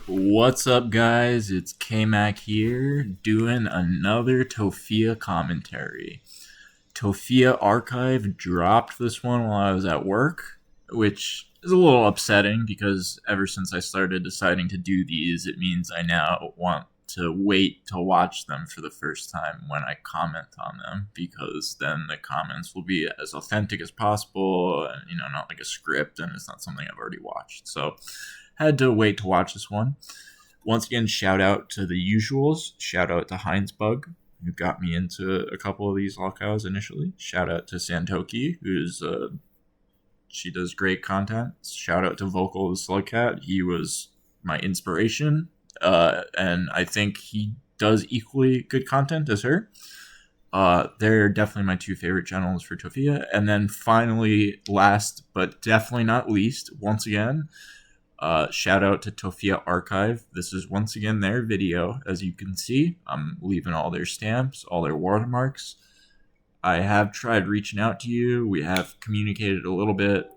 What's up, guys? It's K-Mac here doing another Tophia commentary. Tophia Archive dropped this one while I was at work, which is a little upsetting because ever since I started deciding to do these, it means I now want to wait to watch them for the first time when I comment on them, because then the comments will be as authentic as possible and, not like a script, and it's not something I've already watched. So had to wait to watch this one. Once again, shout out to the usuals. Shout out to Heinzbug, who got me into a couple of these lolcows initially. Shout out to Santoki, who's she does great content. Shout out to Vocal the Slugcat. He was my inspiration, and I think he does equally good content as her. They're definitely my two favorite channels for Tophia. And then finally, last but definitely not least, once again, shout out to Tophia Archive. This is once again their video. As you can see, I'm leaving all their stamps, all their watermarks. I have tried reaching out to you. We have communicated a little bit.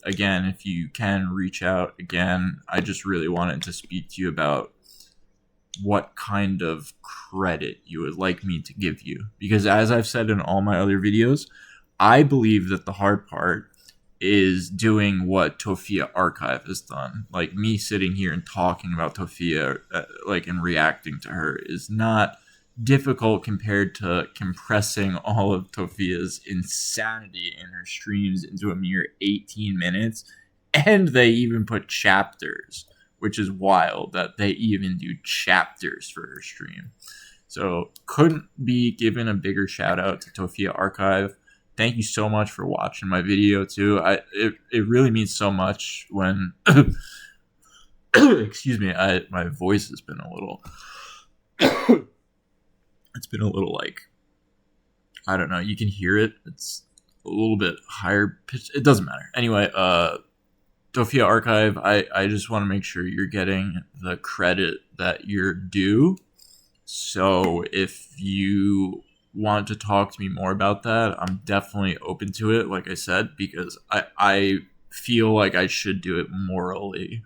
Again, if you can reach out again, I just really wanted to speak to you about what kind of credit you would like me to give you. Because as I've said in all my other videos, I believe that the hard part is doing what Tophia Archive has done. Like, me sitting here and talking about Tophia, and reacting to her is not difficult compared to compressing all of Tophia's insanity in her streams into a mere 18 minutes. And they even put chapters, which is wild that they even do chapters for her stream. So couldn't be given a bigger shout out to Tophia Archive. Thank you so much for watching my video too. It really means so much when excuse me, my voice has been a little it's been a little I don't know, you can hear it. It's a little bit higher pitched. It doesn't matter. Anyway, Tophia Archive, I just want to make sure you're getting the credit that you're due. So if you want to talk to me more about that, I'm definitely open to it, like I said, because I feel like I should do it morally,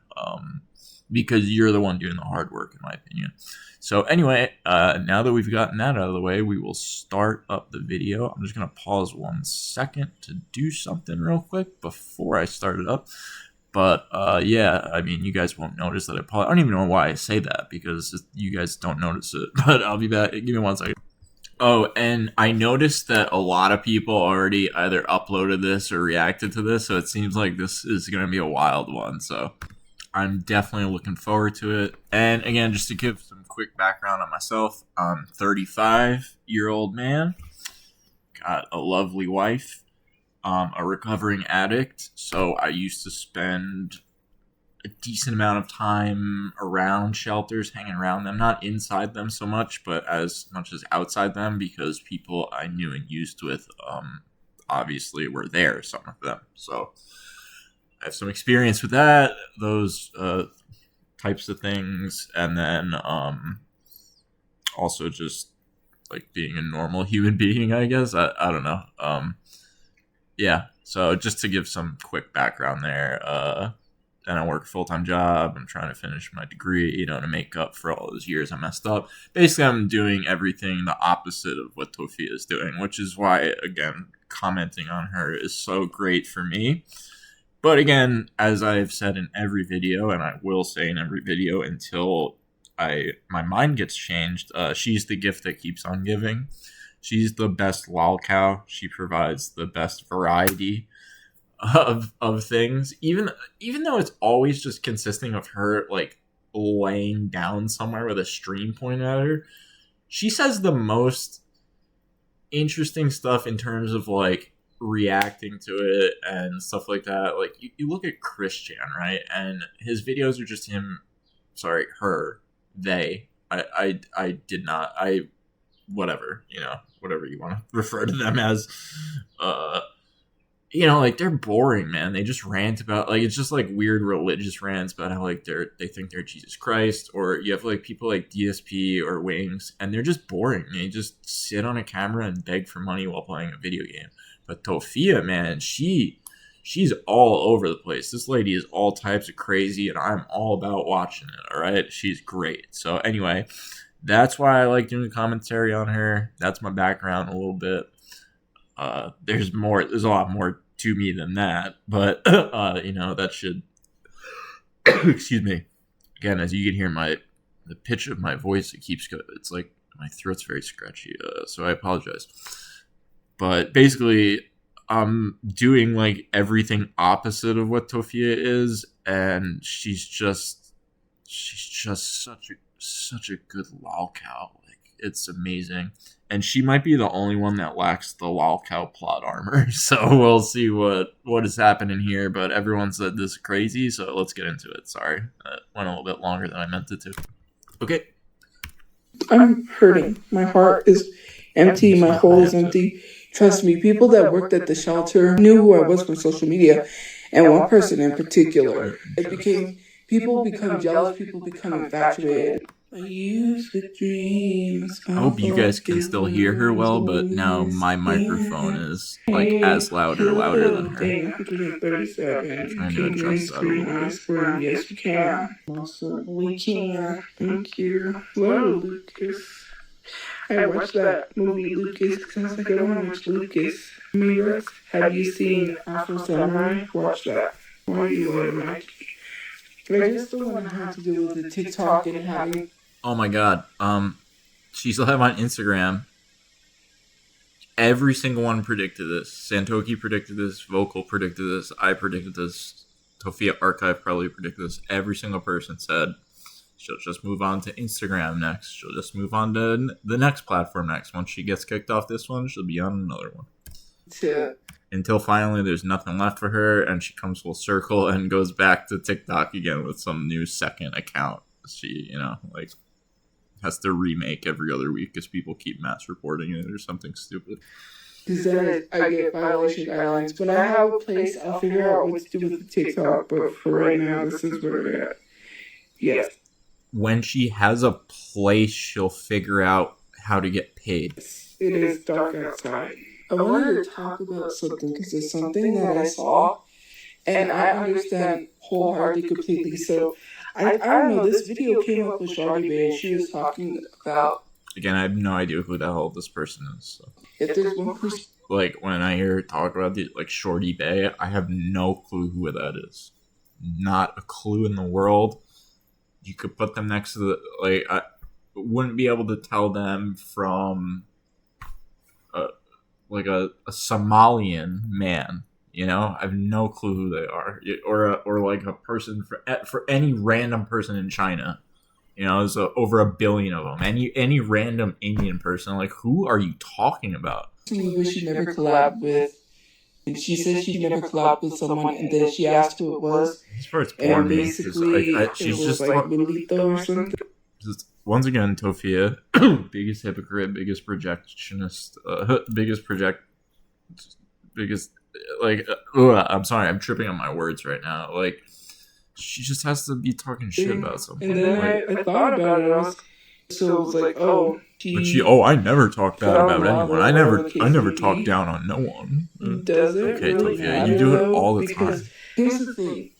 because you're the one doing the hard work, in my opinion. So anyway, now that we've gotten that out of the way, we will start up the video. I'm just going to pause 1 second to do something real quick before I start it up. But yeah, I mean, you guys won't notice that I pause. I don't even know why I say that, because you guys don't notice it. But I'll be back. Give me 1 second. Oh, and I noticed that a lot of people already either uploaded this or reacted to this, so it seems like this is going to be a wild one. So I'm definitely looking forward to it. And again, just to give some quick background on myself, I'm a 35-year-old man, got a lovely wife, a recovering addict, so I used to spend a decent amount of time around shelters, hanging around them, not inside them so much, but as much as outside them, because people I knew and used with obviously were there, some of them. So I have some experience with that, those types of things, and then also just like being a normal human being, I guess. I don't know. Yeah, so just to give some quick background there, and I work a full-time job. I'm trying to finish my degree, to make up for all those years I messed up. Basically, I'm doing everything the opposite of what Tophia is doing, which is why, again, commenting on her is so great for me. But again, as I've said in every video, and I will say in every video until my mind gets changed, she's the gift that keeps on giving. She's the best lolcow. She provides the best variety of things, even though it's always just consisting of her laying down somewhere with a stream pointed at her. She says the most interesting stuff in terms of reacting to it and stuff like that. You look at Christian, right, and his videos are just him, her, they, I did not, whatever, whatever you want to refer to them as, they're boring, man. They just rant about, it's just weird religious rants about how they think they're Jesus Christ. Or you have people like DSP or Wings, and they're just boring. They just sit on a camera and beg for money while playing a video game. But Tophia, man, she she's all over the place. This lady is all types of crazy, and I'm all about watching it. All right, she's great. So anyway, that's why I like doing commentary on her. That's my background a little bit. There's a lot more to me than that, but that should excuse me. Again, as you can hear, the pitch of my voice, it's like my throat's very scratchy, so I apologize. But basically, I'm doing like everything opposite of what Tophia is, and she's just such a good lol cow. Like, it's amazing. And she might be the only one that lacks the lol cow plot armor. So we'll see what is happening here. But everyone said this is crazy, so let's get into it. Sorry, that went a little bit longer than I meant it to. Okay. I'm hurting. My heart is empty. My hole is empty. Trust me, people that worked at the shelter knew who I was from social media. And one person in particular, people become jealous, people become infatuated. I used to dream. I hope you guys can still hear her well, but now my microphone is like as louder than her. 137. Trying to adjust that. Yes, you can. Also, we can. Thank you. Hello, Lucas. I watched that movie, Lucas, because I was like, I don't want to watch Lucas. Have you seen Afro Samurai? Watch that. Why are you automatic? But I just don't want to have to deal with the TikTok and having... Oh my god. She's live on Instagram. Every single one predicted this. Santoki predicted this. Vocal predicted this. I predicted this. Tophia Archive probably predicted this. Every single person said she'll just move on to Instagram next. She'll just move on to the next platform next. Once she gets kicked off this one, she'll be on another one. Yeah. Until finally there's nothing left for her and she comes full circle and goes back to TikTok again with some new second account. She, has to remake every other week because people keep mass reporting it or something stupid. Because then I get violation guidelines. When I have a place, I'll figure out what to do with the TikTok. But for right now, this is where we're at. Yes. When she has a place, she'll figure out how to get paid. It is dark outside. I wanted to talk about something because it's something that I saw, and I understand wholeheartedly, completely. So, I don't know, this video came up with Shawty Bay, and she was talking about... Again, I have no idea who the hell this person is. So. If there's one person... Like, when I hear her talk about Shorty Bay, I have no clue who that is. Not a clue in the world. You could put them next to the... I wouldn't be able to tell them from... a Somalian man, I have no clue who they are, or like a person for any random person in China, there's over 1 billion of them. Any random Indian person, like, who are you talking about? Who she never collabed with, and she said she never collabed with someone, and then she asked who it was. As far as porn, basically, she's just like Lolito or something. Once again, Tophia, biggest hypocrite, biggest projectionist, I'm sorry, I'm tripping on my words right now. Like, she just has to be talking shit about something. And then I thought about it, so it was like, I never talk bad about anyone. I never talk down on no one. Does it? Okay, Tophia, you do it all the time. Here's the thing.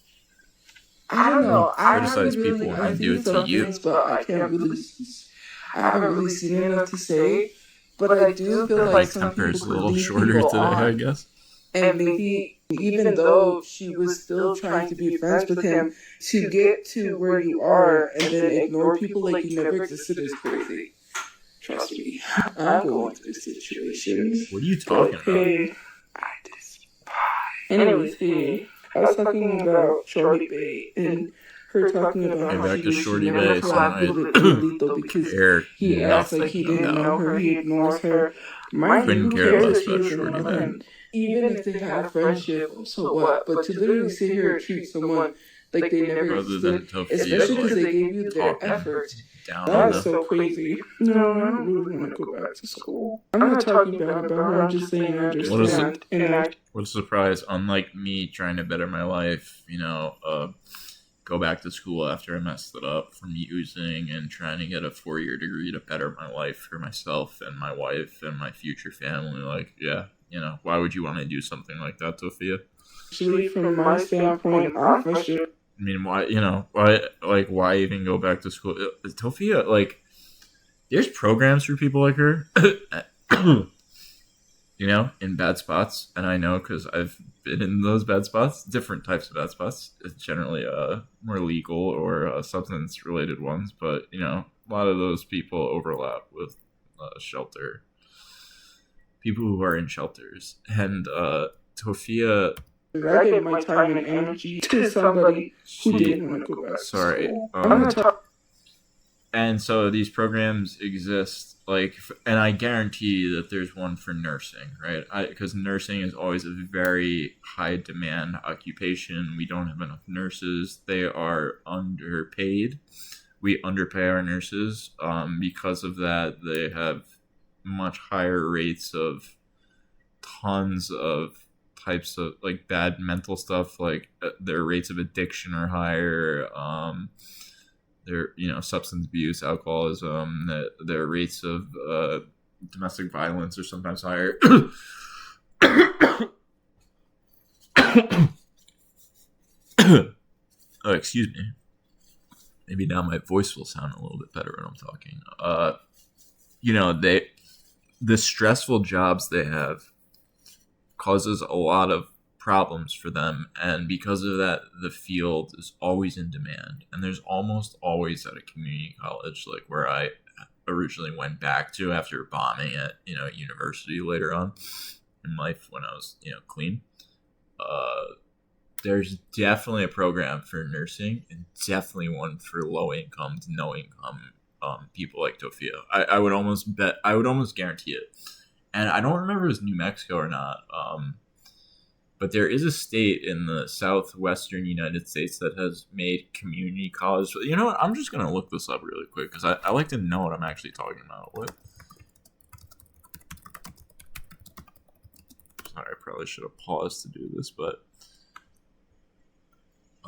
I don't know. I criticize people when they do it to you. But I haven't really seen enough to say. But I do feel like some temper's a little shorter today, I guess. And maybe even though she was still trying to be friends with him, to get to where you are and then ignore people like you never existed is crazy. Trust me. I'm going through situations. What are you talking about? I despise. Anyways, I was talking about Shorty Bay and her talking about how back to Shorty Bay, because he acts like he didn't know her, he ignores her. Couldn't care less about Shorty Bay. Even if they had a friendship, so what? But to literally sit here and treat someone like they never existed, especially because they gave you their effort, that's so crazy. No, I don't really want to go back to school. I'm not talking bad about her, I'm just saying I understand. What a surprise. Unlike me trying to better my life, go back to school after I messed it up from using and trying to get a 4-year degree to better my life for myself and my wife and my future family. Like, yeah, why would you want to do something like that, Tophia? Actually, from my standpoint, I'm frustrated. I mean, why even go back to school? Tophia, like, there's programs for people like her, in bad spots. And I know because I've been in those bad spots, different types of bad spots. It's generally more legal or substance related ones. But, a lot of those people overlap with shelter, people who are in shelters. And Tophia. I gave my time and energy to somebody who didn't want to go back to school. I'm not talking. And so these programs exist, and I guarantee that there's one for nursing, right? Because nursing is always a very high demand occupation. We don't have enough nurses. They are underpaid. We underpay our nurses. Because of that, they have much higher rates of tons of types of bad mental stuff. Their rates of addiction are higher. Their substance abuse, alcoholism, their rates of domestic violence are sometimes higher. Oh, excuse me. Maybe now my voice will sound a little bit better when I'm talking. The stressful jobs they have causes a lot of problems for them, and because of that, the field is always in demand. And there's almost always at a community college, like where I originally went back to after bombing at university later on in life when I was clean. There's definitely a program for nursing, and definitely one for low income to no income people like Tophia. I would almost guarantee it. And I don't remember if it was New Mexico or not. But there is a state in the southwestern United States that has made community college. You know what? I'm just going to look this up really quick because I like to know what I'm actually talking about. Sorry, I probably should have paused to do this, but...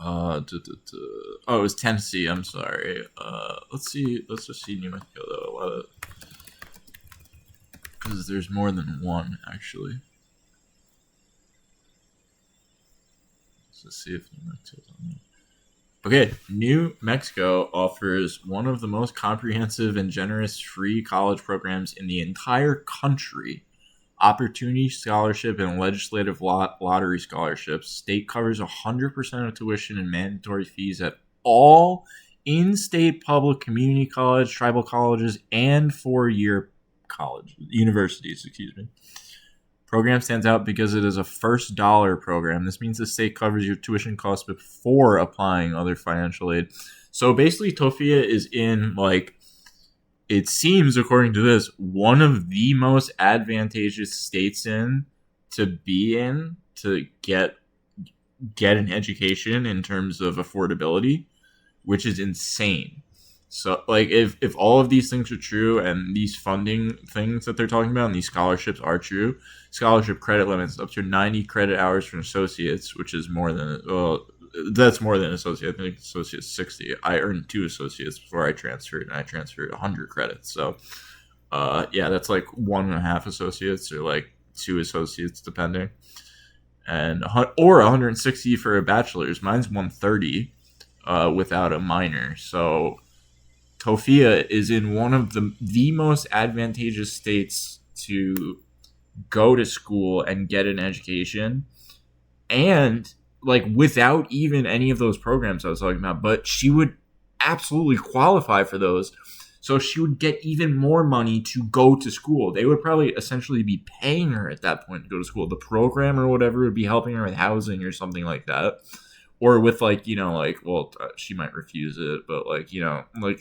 Oh, it was Tennessee. I'm sorry. Let's just see New Mexico, though. Because there's more than one, actually. Let's see if New Mexico's on there. Okay, New Mexico offers one of the most comprehensive and generous free college programs in the entire country. Opportunity scholarship and legislative lottery scholarships. State covers 100% of tuition and mandatory fees at all in-state public community college, tribal colleges, and four-year universities. Program stands out because it is a first dollar program. This means the state covers your tuition costs before applying other financial aid. So basically, Tophia is in, it seems, according to this, one of the most advantageous states to be in to get an education in terms of affordability, which is insane. So, if all of these things are true and these funding things that they're talking about and these scholarships are true, scholarship credit limits up to 90 credit hours for associates, which is more than, that's more than associate. I think associate's 60. I earned 2 associates before I transferred, and I transferred 100 credits. So, that's 1.5 associates or 2 associates, depending. Or 160 for a bachelor's. Mine's 130 without a minor. So, Tophia is in one of the most advantageous states to go to school and get an education, and without even any of those programs I was talking about, but she would absolutely qualify for those. So she would get even more money to go to school. They would probably essentially be paying her at that point to go to school. The program or whatever would be helping her with housing or something like that. Or with she might refuse it, but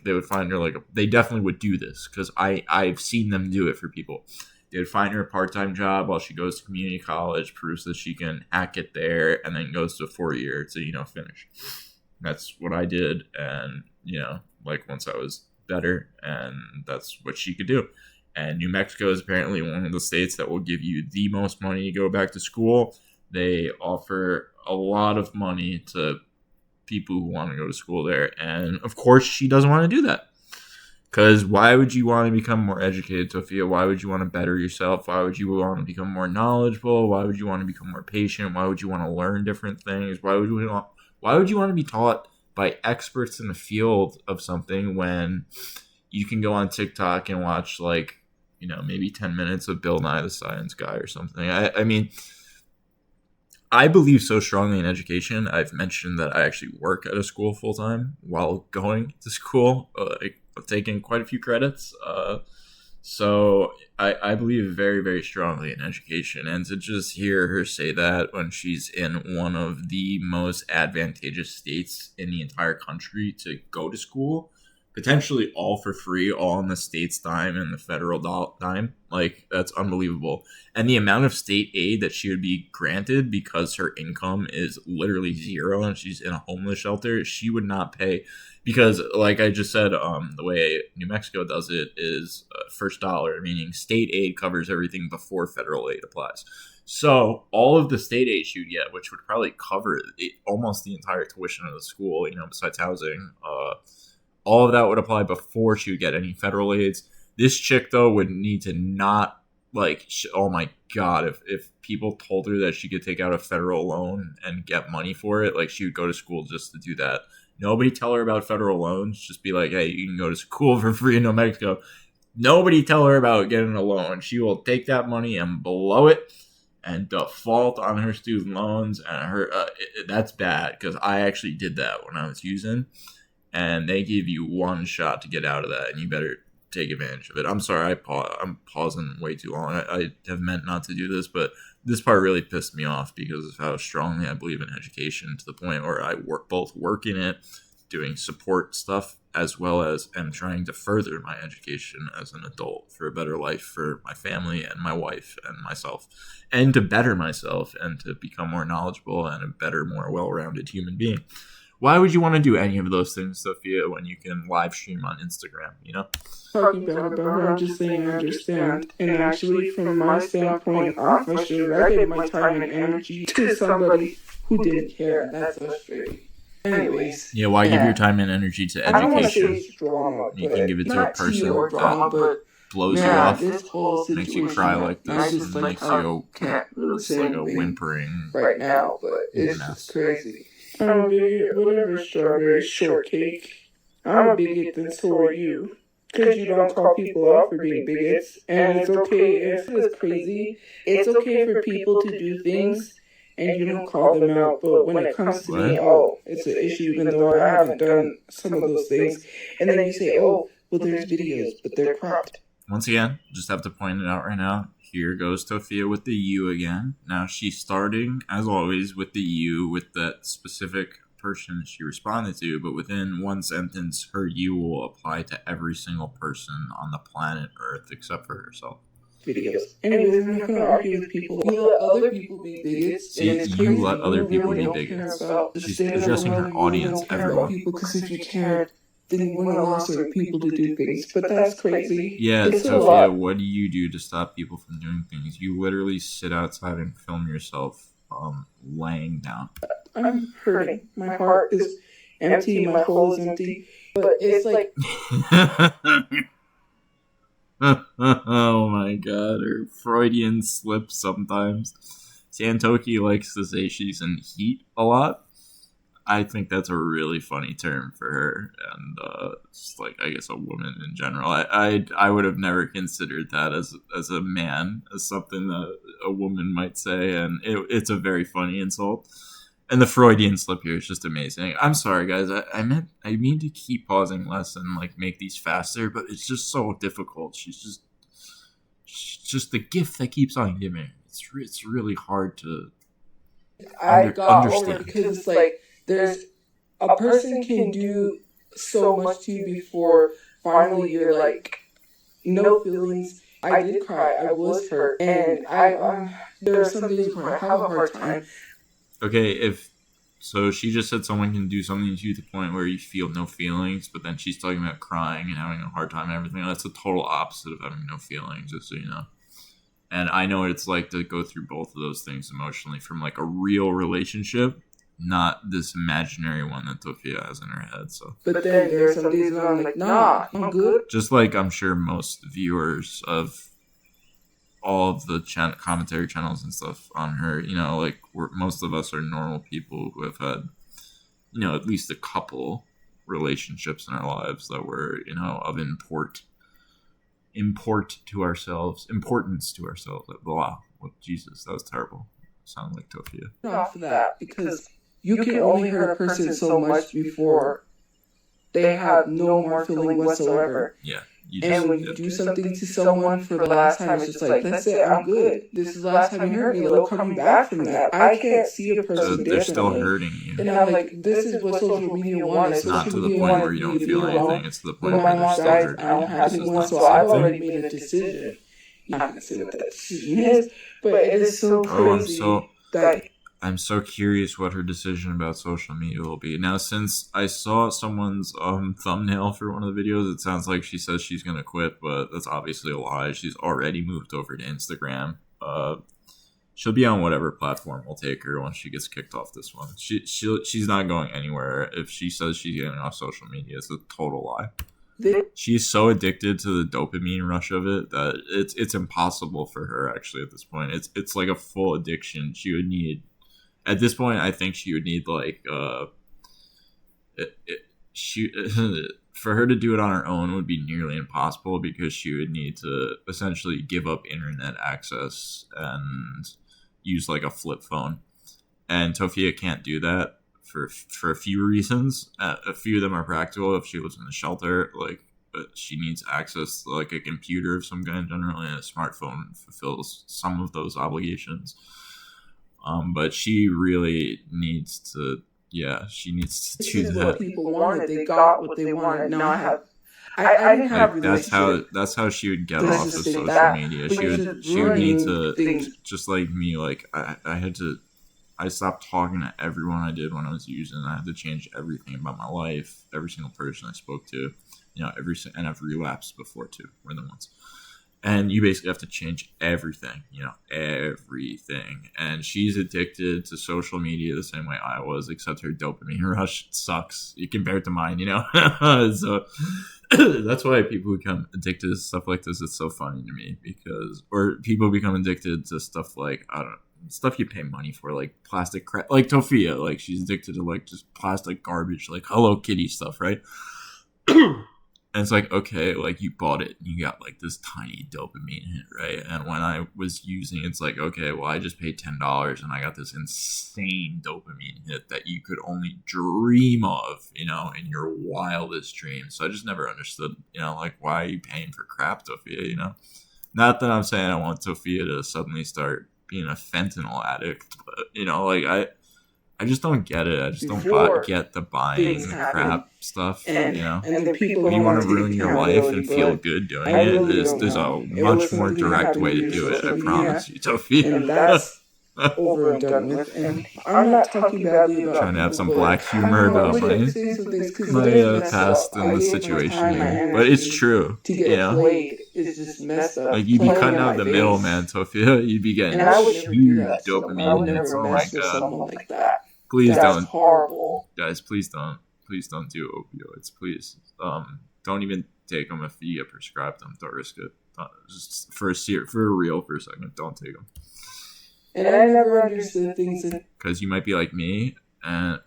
they would find her they definitely would do this because I've seen them do it for people. They would find her a part-time job while she goes to community college, proves that she can hack it there, and then goes to a 4-year to finish. That's what I did, and once I was better, and that's what she could do. And New Mexico is apparently one of the states that will give you the most money to go back to school. They offer a lot of money to people who want to go to school there. And of course, she doesn't want to do that Because why would you want to become more educated, Tophia? Why would you want to better yourself? Why would you want to become more knowledgeable? Why would you want to become more patient? Why would you want to learn different things? Why would you want to be taught by experts in the field of something when you can go on TikTok and watch like, maybe 10 minutes of Bill Nye the Science Guy or something? I mean, I believe so strongly in education. I've mentioned that I actually work at a school full time while going to school. I've taken quite a few credits. So I believe very, very strongly in education. And to just hear her say that when she's in one of the most advantageous states in the entire country to go to school, potentially all for free, all on the state's dime and the federal dime, like, that's unbelievable. And the amount of state aid that she would be granted because her income is literally zero and she's in a homeless shelter, she would not pay. Because, like I just said, the way New Mexico does it is first dollar, meaning state aid covers everything before federal aid applies. So all of the state aid she would get, which would probably cover almost the entire tuition of the school, besides housing, all of that would apply before she would get any federal aids. This chick, though, would need to not, oh my God, if people told her that she could take out a federal loan and get money for it, like, she would go to school just to do that. Nobody tell her about federal loans. Just be like, hey, you can go to school for free in New Mexico. Nobody tell her about getting a loan. She will take that money and blow it and default on her student loans. And that's bad, because I actually did that when I was using. And they give you one shot to get out of that, and you better take advantage of it. I'm sorry, I'm pausing way too long. I have meant not to do this, but this part really pissed me off because of how strongly I believe in education, to the point where I work in it, doing support stuff, as well as am trying to further my education as an adult for a better life for my family and my wife and myself, and to better myself and to become more knowledgeable and a better, more well-rounded human being. Why would you want to do any of those things, Tophia, when you can live stream on Instagram, Talking bad about her, I'm just saying I understand. And actually, from my standpoint, I'm frustrated. I gave my time and energy to somebody who didn't care. That's frustrating. Anyways. Yeah, why give your time and energy to education? I don't want to say it's drama, you can give it to a person drama, that blows you off, this whole makes you cry like this, just, and makes you it's like a whimpering right now, but it's just crazy. I'm a bigot, whatever, strawberry shortcake. I'm a bigot, then so are you. Because you don't call people out for being bigots. And it's okay if it's crazy. It's okay for people to do things and you don't call them out. But when it comes to me, it's an issue, even though I haven't done some of those things. And then you say, well, there's videos, but they're cropped. Once again, just have to point it out right now. Here goes Tophia with the you again. Now she's starting, as always, with the you, with that specific person she responded to, but within one sentence, her you will apply to every single person on the planet Earth except for herself. Videos. Anyways, I'm not going to argue with people. You let other people be bigots. See, you let other people be bigots. She's addressing her audience, everyone. Because if you cared, then you wouldn't allow certain people to do things. But that's crazy. Yeah, Tophia, what do you do to stop people from doing things? You literally sit outside and film yourself laying down. I'm hurting. My heart is empty. My hole is empty. But it's like... Oh my God, her Freudian slip sometimes. Santoki likes to say she's in heat a lot. I think that's a really funny term for her, and just like, I guess, a woman in general. I would have never considered that as a man, as something that a woman might say, and it's a very funny insult. And the Freudian slip here is just amazing. I'm sorry, guys. I mean to keep pausing less and like make these faster, but it's just so difficult. She's just the gift that keeps on giving. It's really hard to understand. Because it's like, there's a person can do so much to you before finally you're like, no feelings. I did cry. I was hurt, and there are some days where I have a hard time. Okay, so she just said someone can do something to you to the point where you feel no feelings, but then she's talking about crying and having a hard time and everything. That's the total opposite of having no feelings, just so you know. And I know what it's like to go through both of those things emotionally, from like a real relationship not this imaginary one that Tophia has in her head. So, but then there are some days when I'm like, nah, I'm good. Just like I'm sure most viewers of all of the commentary channels and stuff on her, like most of us are normal people who have had, at least a couple relationships in our lives that were, of importance to ourselves. Blah. Well, Jesus, that was terrible. Sound like Tophia. Off of that, because you can only hurt a person so much before they have no more feeling whatsoever. Yeah. And when you do something to someone for the last time, it's just like, that's it, I'm good. This is the last time you hurt me. They'll come back from that. I can't see a person they're still hurting you. And I'm like, this is what social media wanted. It's not to the point where you don't feel anything. It's to the point where you're still hurting. I don't have anyone, so I've already made a decision. I'm not going to say what that decision is, but it is so crazy. I'm so curious what her decision about social media will be. Now, since I saw someone's thumbnail for one of the videos, it sounds like she says she's going to quit, but that's obviously a lie. She's already moved over to Instagram. She'll be on whatever platform will take her once she gets kicked off this one. She's not going anywhere. If she says she's getting off social media, it's a total lie. She's so addicted to the dopamine rush of it that it's impossible for her, actually, at this point. It's like a full addiction. She would need... At this point, I think she would need, like, for her to do it on her own would be nearly impossible, because she would need to essentially give up internet access and use, like, a flip phone. And Tophia can't do that for a few reasons. A few of them are practical. If she lives in a shelter, like, she needs access to, like, a computer of some kind generally, and a smartphone fulfills some of those obligations. But she really needs to, she needs to do that. What people wanted. They got what they wanted. Now I didn't have like, that's how she would get off of social media. She would need to, just like me, like I stopped talking to everyone I did when I was using. I had to change everything about my life, every single person I spoke to, and I've relapsed before too, more than once. And you basically have to change everything, everything. And she's addicted to social media the same way I was, except her dopamine rush sucks compared to mine, So that's why people become addicted to stuff like this. It's so funny to me or people become addicted to stuff like, I don't know, stuff you pay money for, like plastic crap, like Tophia, like she's addicted to like just plastic garbage, like Hello Kitty stuff, right? And it's like, okay, like you bought it and you got like this tiny dopamine hit, right? And when I was using it's like, okay, well, I just paid $10 and I got this insane dopamine hit that you could only dream of, in your wildest dreams. So I just never understood, like, why are you paying for crap, Tophia, Not that I'm saying I want Tophia to suddenly start being a fentanyl addict, but, I just don't get it. I just don't get the buying crap stuff. And then people when you want to ruin your life and feel good doing it, there's a much more direct way to do it. I promise you, Tophia. And that's over and done with. And I'm not talking badly about trying to have some black humor about my past and the situation here, but it's true. To get played is just messed up. Like you'd be cutting out the middle, man, Tophia. You'd be getting huge dopamine hits. Oh my god. Please don't. Horrible. Guys, please don't do opioids. Please, don't even take them if you get prescribed them. Don't risk it. Just for a second, don't take them. And I never understood things because you might be like me,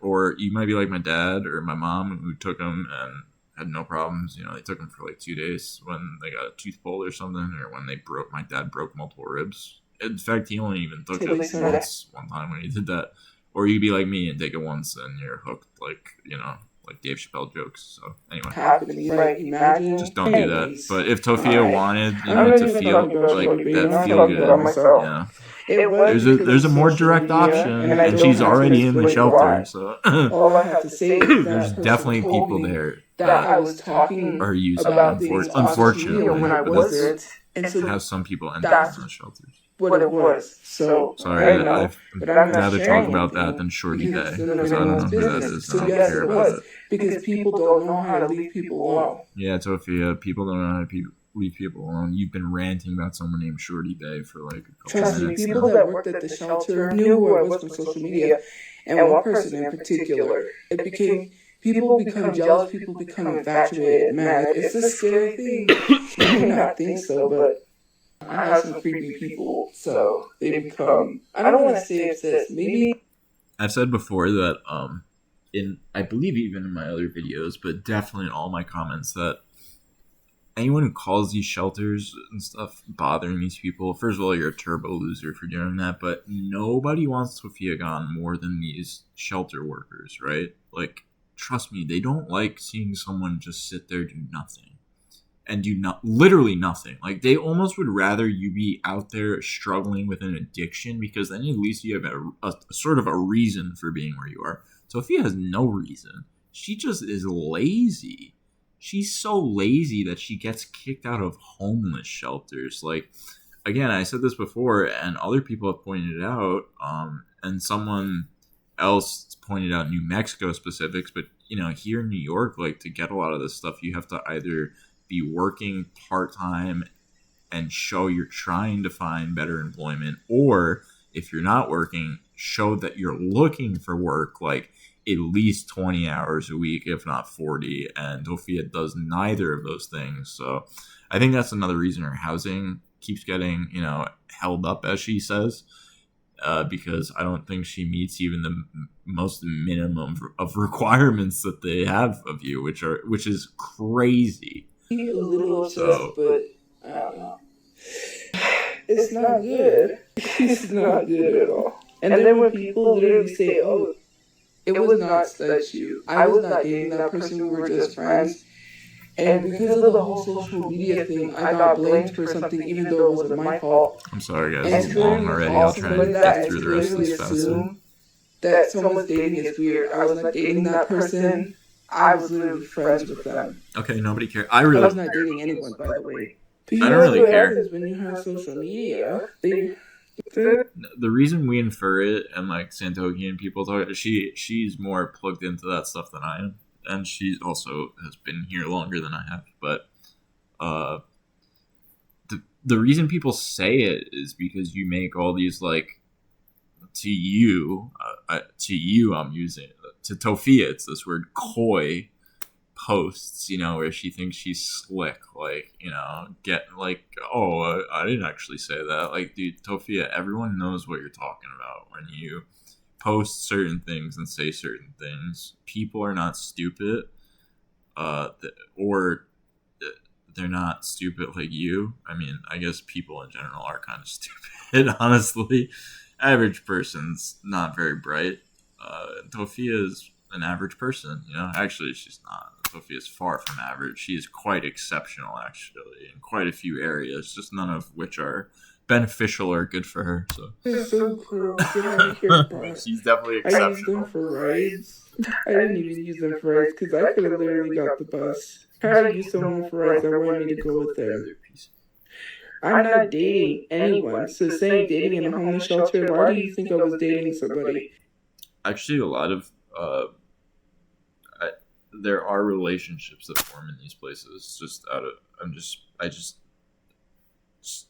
or you might be like my dad or my mom, who took them and had no problems. They took them for like 2 days when they got a tooth pulled or something, or when my dad broke multiple ribs. In fact, he only even took it once one time when he did that. Or you could be like me and take it once and you're hooked, like Dave Chappelle jokes. So anyway, just don't do that. But if Tophia wanted, to feel like that, feel good, there's a more direct option, and she's already in the shelter. So all I have to say is there's definitely people there that I was talking are using. Unfortunately, when I was there, and so have some people end up in the shelters. What it was. So sorry, I'd rather talk about that than Shorty Day, because I don't know who that is. I don't care about it. Because people don't know how to leave people alone. Yeah, Tophia, people don't know how to leave people alone. You've been ranting about someone named Shorty Bay for like a couple Trust me, minutes people now. that worked at the shelter knew who I was from social media, and one person in particular. It became people become jealous, people become infatuated. Man, it's a scary thing. You may not think so, but I have some creepy people, so they become. I don't want to say obsessed. Maybe I've said before that I believe even in my other videos, but definitely in all my comments, that anyone who calls these shelters and stuff bothering these people, first of all, you're a turbo loser for doing that, but nobody wants Tophia gone more than these shelter workers, right? Like, trust me, they don't like seeing someone just sit there, do nothing. And do not literally nothing. Like, they almost would rather you be out there struggling with an addiction, because then at least you have a sort of a reason for being where you are. Tophia has no reason. She just is lazy. She's so lazy that she gets kicked out of homeless shelters. Like, again, I said this before, and other people have pointed it out, and someone else pointed out New Mexico specifics, but, you know, here in New York, like, to get a lot of this stuff, you have to either be working part-time and show you're trying to find better employment, or if you're not working, show that you're looking for work, like at least 20 hours a week, if not 40. And Tophia does neither of those things. So I think that's another reason her housing keeps getting, you know, held up, as she says, because I don't think she meets even the most minimum of requirements that they have of you, which is crazy. a little obsessed, but I don't know. It's not good. It's not good at all. And then when people literally say, "Oh, it was not studchu. I was not dating that person. We were just friends." And because of the whole social media thing, I got blamed for something, even though it wasn't my fault. I'm sorry, guys. And It's long already. I'll try and get through the rest of this fast. Assume that someone's dating is weird. I was not dating that person. I was literally friends with them. Okay, nobody cares. I was not dating anyone, by the way. I don't really care. When you have social media, the reason we infer it, and like Santokian people talk, she's more plugged into that stuff than I am, and she also has been here longer than I have. But the reason people say it is because you make all these, like, to you I'm using it. To Tophia, it's this word coy posts, you know, where she thinks she's slick, like, you know, get like, oh, I didn't actually say that. Like, dude, Tophia, everyone knows what you're talking about when you post certain things and say certain things. People are not stupid, or they're not stupid like you. I mean, I guess people in general are kind of stupid, honestly. Average person's not very bright. Tophia is an average person, you know. Actually, she's not. Tophia is far from average. She is quite exceptional, actually, in quite a few areas, just none of which are beneficial or good for her. So it's so cool. Get out of here, bro. She's definitely exceptional. I used them for rides. I didn't even use them for rides because I could have literally got the bus. I had to use someone for rides that wanted me to go with them. I'm not dating anyone. So saying dating in a homeless shelter, why do you think I was dating somebody? Actually, a lot of there are relationships that form in these places. I just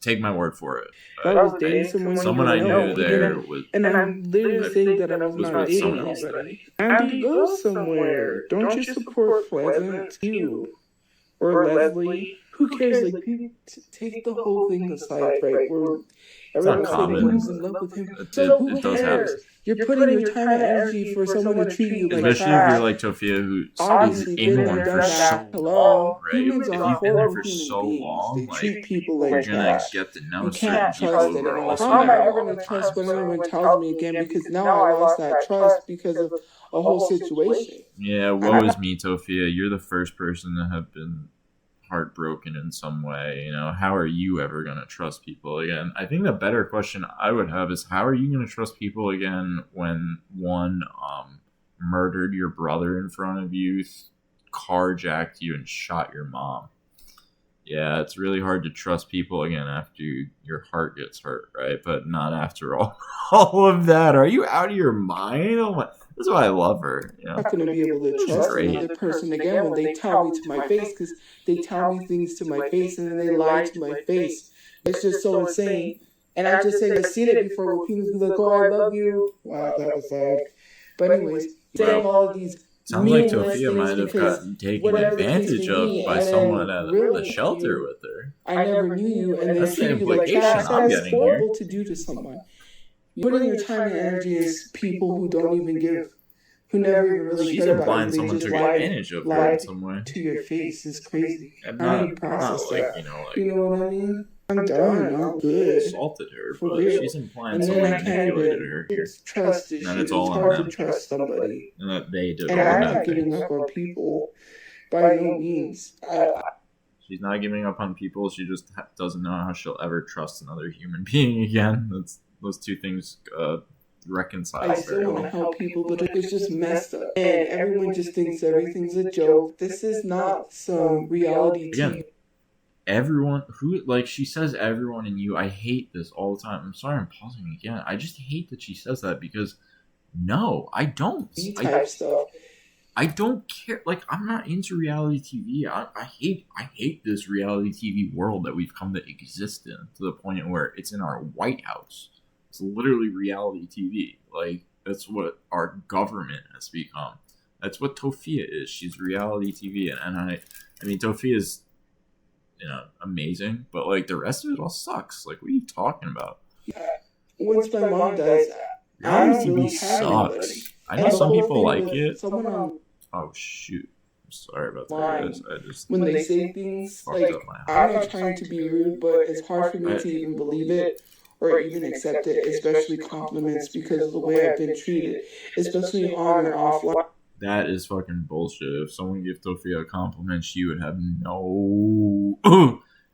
take my word for it. I was dating someone I knew there was, and I'm literally saying that I was not dating anybody. Andy, go somewhere. Don't you support Pleasant? You or Leslie? Who cares? Like, people take the whole thing aside, right? It's not common. In love with him. So who it does happen. You're putting your time and energy for someone to treat you like especially if you're like Tophia, who is in one for so long, right? If you've been there for so long, like, treat people like you're gonna get to know certain people who are also how am I there. ever gonna trust when anyone tells me again? Because now I lost that trust because of a whole situation. Yeah, woe is me, Tophia. You're the first person to have been heartbroken in some way. You know, how are you ever going to trust people again? I think the better question I would have is, how are you going to trust people again when one murdered your brother in front of you, carjacked you, and shot your mom? Yeah, it's really hard to trust people again after your heart gets hurt, right? But not after all of that. Are you out of your mind? Oh my, That's why I love her. You know? I'm not going to be able to She's trust great. another person again when they tell me to my face, because they tell me things to my face and then they lie to my face. It's just so insane. And I just say, I've seen it before where people be like, oh, I love you. Wow, that was loud. But anyways, saying all of these sounds like meaningless Tophia things might have because gotten taken whatever the case advantage may of be, by and someone then at really the shelter with her. I never knew you, and then That's the treat you like implication trash. I'm That's getting horrible here. to do to someone. Putting your time and energy into people who don't even give, who never even really She's care about implying you. They someone just took advantage of her in some way. to your face is crazy. And How do not you process like, that? you know, like, You know what I mean? I'm done. I'm good. Assaulted her, For but real. she's implying And then someone I can't manipulated even her here. trust And issues. it's all It's on hard them. to trust somebody. And that they did And all I'm that not giving things. up on people by no means. She's not giving up on people. She just doesn't know how she'll ever trust another human being again. That's those two things reconcile I very still want to well. help people, but it's just messed up. And everyone just thinks everything's a joke. This is not some reality Again, TV. everyone who, like, she says everyone and you. I hate this all the time. I'm sorry I'm pausing again. I just hate that she says that because no, I don't. Type stuff. I don't care. Like, I'm not into reality TV. I hate this reality TV world that we've come to exist in, to the point where it's in our White House. It's literally reality TV. Like, that's what our government has become. That's what Tophia is. She's reality TV, and I mean, Tophia is, you know, amazing, but like the rest of it all sucks. Like, what are you talking about? Once my mom dies, reality TV sucks. I know some people like it. Someone on Oh shoot! I'm sorry about that, guys. I just when they say things fucked like, up my I'm not trying to be rude, but it's hard for me to even believe it or even accept it, especially compliments, because of the way I've been treated, especially on and offline. That is fucking bullshit. If someone gave Tophia a compliment, she would have no,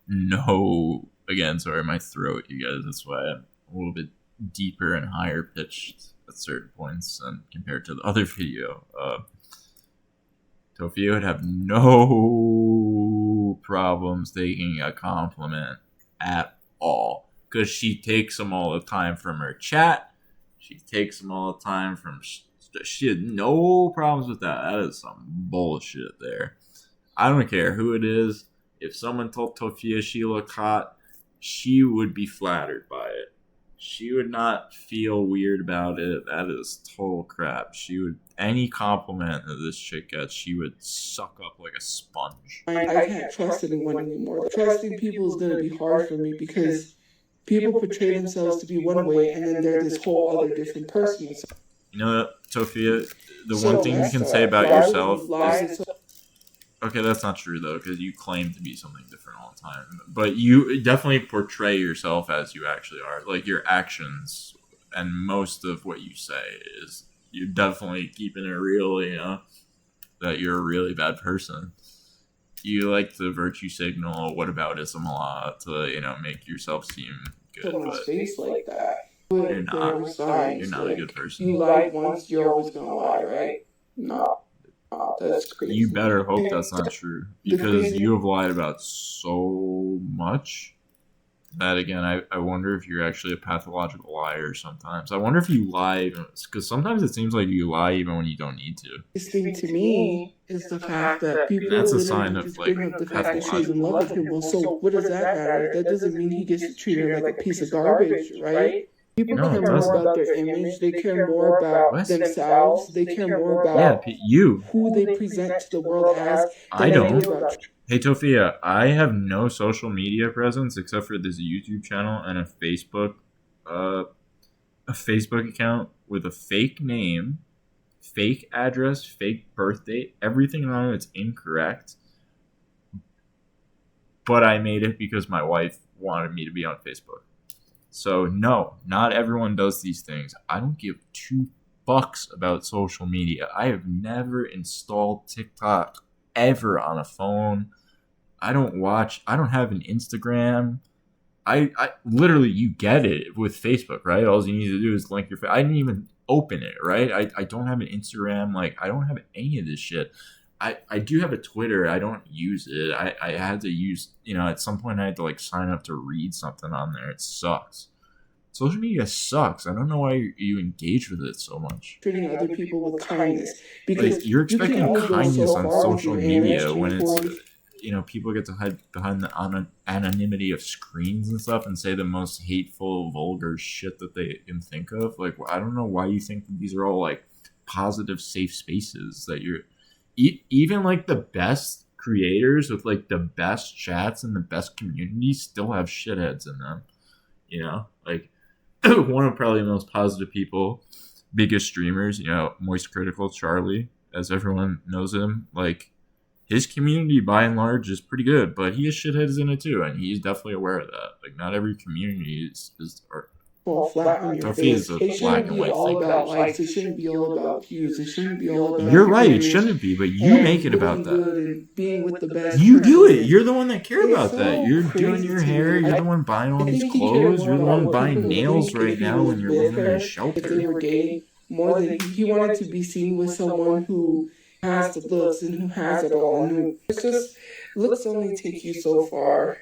no. Again, sorry, my throat, you guys. That's why I'm a little bit deeper and higher pitched at certain points than compared to the other video. Tophia would have no problems taking a compliment at all, because she takes them all the time from her chat. She takes them all the time from. She had no problems with that. That is some bullshit there. I don't care who it is. If someone told Tophia she looked hot, she would be flattered by it. She would not feel weird about it. That is total crap. She would, any compliment that this chick gets, she would suck up like a sponge. I can't trust anyone anymore. Trusting people is going to be hard for me because people portray themselves to be one way and then they're this whole other different person. You know, Tophia, the one thing you can say about yourself is... Okay, that's not true, though, because you claim to be something different all the time. But you definitely portray yourself as you actually are. Like, your actions and most of what you say is... You're definitely keeping it real, you know? That you're a really bad person. You like to virtue signal whataboutism a lot to, you know, make yourself seem good. But face like that. You're not. You're not a good person. You lied once, you're always going to lie, right? No. That's crazy. You better hope that's not true, because you have lied about so much that, again, I wonder if you're actually a pathological liar sometimes. I wonder if you lie, because sometimes it seems like you lie even when you don't need to. This thing to me is the fact that people That's a sign of, like, bring up the fact that she's in love with him. Well, so what does that matter? That doesn't mean he gets to treat her like a piece of garbage, right? People care more about their image. They care more about themselves. They care more about who they present to the world as. I don't. Hey, Tophia, I have no social media presence except for this YouTube channel and a Facebook account with a fake name, fake address, fake birth date. Everything on it's incorrect. But I made it because my wife wanted me to be on Facebook. So, no, not everyone does these things. I don't give two fucks about social media. I have never installed TikTok ever on a phone. I don't have an Instagram. I literally, you get it with Facebook, right? All you need to do is link your I didn't even open it, right? I don't have an Instagram. Like, I don't have any of this shit. I do have a Twitter. I don't use it. I had to use, you know, at some point I had to, like, sign up to read something on there. It sucks. social media sucks. I don't know why you engage with it so much. Treating other people with kindness, because Like, you're you can expecting only go kindness so on far with social your media energy when it's, towards people get to hide behind the anonymity of screens and stuff and say the most hateful, vulgar shit that they can think of. Like, I don't know why you think these are all like positive, safe spaces. That you're even like the best creators with like the best chats and the best communities still have shitheads in them. Like one of probably the most positive people, biggest streamers, Moist Critical Charlie, as everyone knows him. Like, his community by and large is pretty good, but he has shitheads in it too, and he's definitely aware of that. Like, not every community is fall flat on your Tophia face. is a It black shouldn't and be white all thing. about likes. It shouldn't be all about views. It shouldn't be all about. You're right. It image shouldn't be, but you and make it about looking good that. and being with the best You do person. it. You're the one that care It's about so that. You're doing crazy your to hair. me. You're the one buying all I these think he cared clothes. more You're the about one what buying people would nails think right if he now was when you're with living in her, a if they shelter. were dating, more than he wanted to be seen with someone who has the looks and who has it all. And who, it's just, looks only take you so far.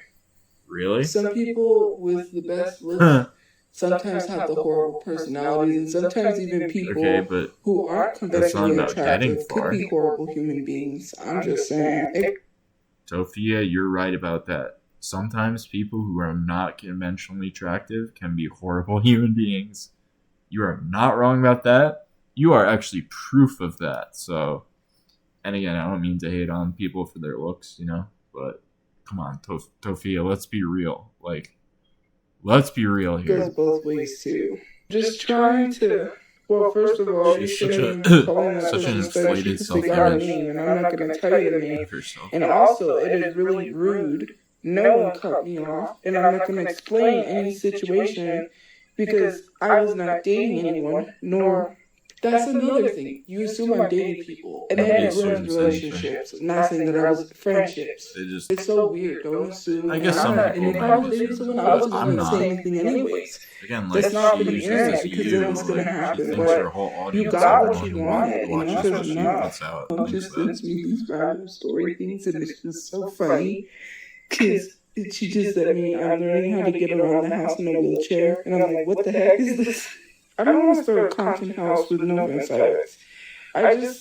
Really? Some people with the best looks sometimes have the horrible personalities, and sometimes even people but who aren't that's not conventionally about getting attractive far. could be horrible human beings. I'm just saying. Tophia, you're right about that. Sometimes people who are not conventionally attractive can be horrible human beings. You are not wrong about that. You are actually proof of that. So, and again, I don't mean to hate on people for their looks, but come on, Tophia, let's be real. Like, let's be real here. It goes both ways too. Just trying to. Well, first of all, you She's shouldn't such be calling that such an person so inflated she can figure out her self-image name, and I'm not going to tell you the name. of herself. And also, it is really rude. No one cut me off, and I'm not going to explain any situation because I was not dating anyone, nor. That's another thing. You assume I'm dating people, and then it ruins relationships. Not saying that I was friendships. It's so weird. Don't assume. I guess I'm some not. people And if might I was dating someone, I wasn't I'm going to not. say anything anyways. Again, like, That's not she for the uses internet this because you, then what's going to like, she happen? thinks But her whole audience you got is what the you one wanted, who watches because what she no. puts out. Don't just send me these random story things, and it's just so funny because she just said me, I'm learning how to get around the house in a wheelchair, and I'm like, what the heck is this? I don't want to start a content house with no insiders. I've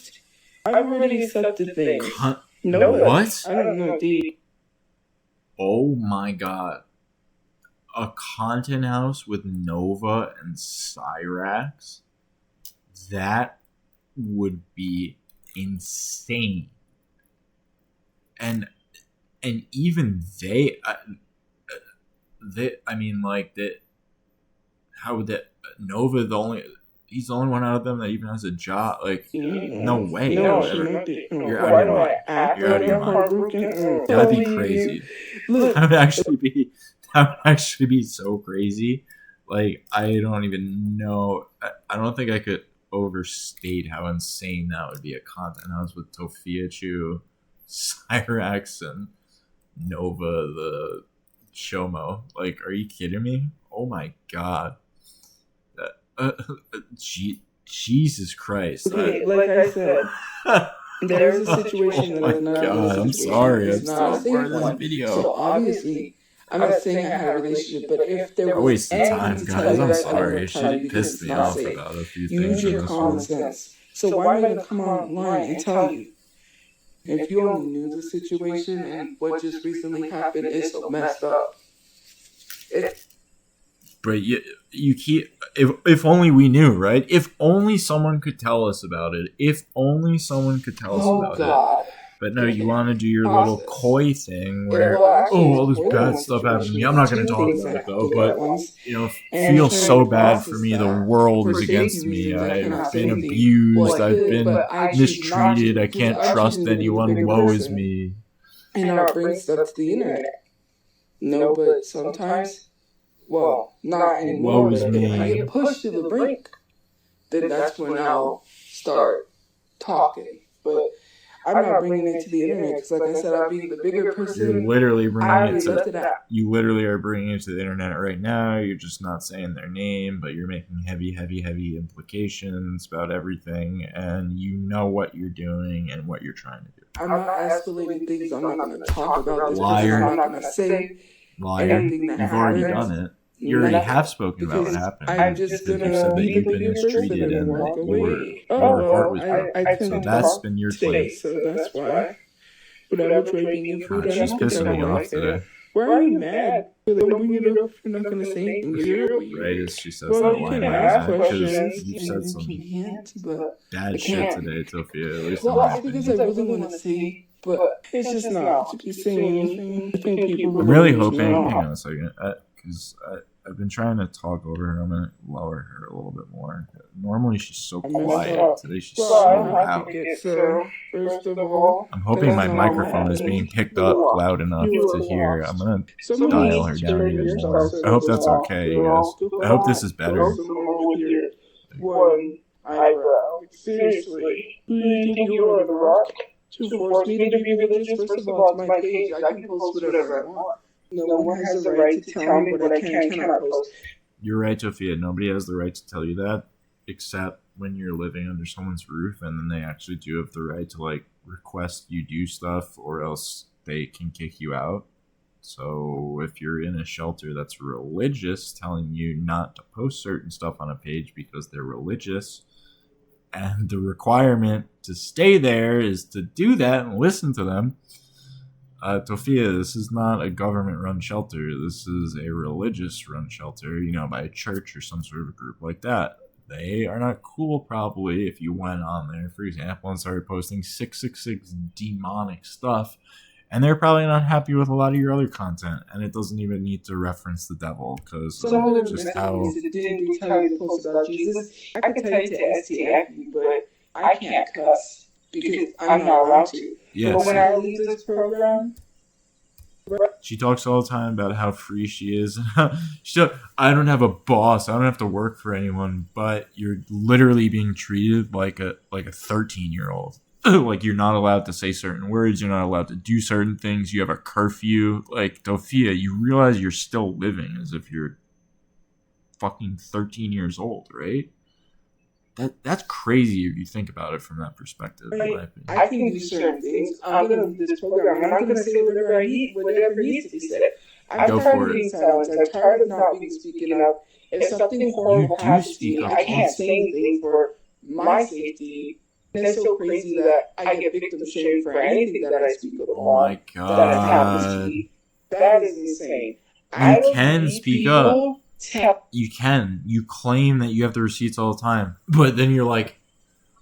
already accepted things. No, what? I don't know, dude. Oh my god. A content house with Nova and Cyrax? That would be insane. And even how would that Nova he's the only one out of them that even has a job. Like, no way. No, you're out of your mind. You're out of your mind. That'd be crazy. That would actually be so crazy. Like, I don't even know. I don't think I could overstate how insane that would be. A content house with TophiaChu, Cyrax, and Nova the Shomo. Like, are you kidding me? Oh my god. Jesus Christ. Okay, like I said, there's a situation that is not a situation. I'm sorry. It's I'm not a so safe part of this one. video. So obviously, I'm not saying I had a relationship, but if there I was wasted anything time, to guys. tell you I'm that, I sorry. would tell you She because pissed it's me not off safe. about a few things. Use your in this common one. sense. So why am I going to come online and tell you? If you only knew the situation and what just recently happened, it's so messed up. But you keep if only we knew, right? If only someone could tell us about it. If only someone could tell us about it. But no, you want to do your little coy thing where, all this bad stuff happened to me. I'm not going to talk about it though, but feel so bad for me. The world is against me. I've been abused. I've been mistreated. I can't trust anyone. Woe is me. And I'll bring stuff to the internet. No, but sometimes, well, not anymore. But if I get pushed to the brink, then that's when I'll start talking. But I'm not bringing it to the internet because, like I said, I'll be the bigger person. You're literally bringing it to. You literally are bringing it to the internet right now. You're just not saying their name, but you're making heavy implications about everything, and you know what you're doing and what you're trying to do. I'm not escalating things. I'm not going to talk about this. Liar. I'm not going to say Liar. anything that You've happens. already done it. You already have spoken about what happened. I'm just gonna you said that be you've the been bigger person mistreated and and walk that away. your heart was I broken. So couldn't that's talk been your today, claim. so that's why. But I will try being your food. She's pissing me off today. Why are you mad? Don't bring it up if you're not gonna say anything. You're weird. Right as she says Well, that you line, can ask because questions. you've said some Can't, but bad shit today, Tophia. At least well, in my because opinion. I really want to say, but it's just not to be saying anything. I think people. I'm really hoping. Hang on a second, because I've been trying to talk over her. I'm gonna lower her a little bit more. Normally she's so quiet. Today she's so loud. So first of all, I'm hoping my microphone is being picked up loud enough to hear. I'm gonna dial her down even more. I hope that's okay, you guys. I hope this is better. One eyebrow. Seriously, who do you think you are, The Rock? To force me to be religious? First of all, it's my page. I can post whatever I want. No one has the right to tell me what I can and cannot post. You're right, Tophia. Nobody has the right to tell you that, except when you're living under someone's roof, and then they actually do have the right to like request you do stuff, or else they can kick you out. So if you're in a shelter that's religious, telling you not to post certain stuff on a page because they're religious, and the requirement to stay there is to do that and listen to them. Tophia, this is not a government-run shelter. This is a religious-run shelter, by a church or some sort of group like that. They are not cool, probably, if you went on there, for example, and started posting 666 demonic stuff. And they're probably not happy with a lot of your other content. And it doesn't even need to reference the devil, because just how... Didn't tell you to post about Jesus. I could tell you to STF you, but I can't cuss because I'm not allowed to. Yes. But when I leave this program... She talks all the time about how free she is. I don't have a boss. I don't have to work for anyone. But you're literally being treated like a 13-year-old. Like, you're not allowed to say certain words. You're not allowed to do certain things. You have a curfew. Like, Tophia, you realize you're still living as if you're fucking 13 years old, right? That's crazy if you think about it from that perspective. In my opinion. I can do certain things. I'm going to leave this program, and I'm going to say whatever I need, whatever needs to be said. I'm tired of being silenced. I'm tired of not being speaking up. If something horrible happens to me, I can't say anything for my safety. And it's so crazy that I get victim shamed for anything that I speak up on. Oh my god. That has happened to me. That is insane. You can speak up. You can. You claim that you have the receipts all the time, but then you're like,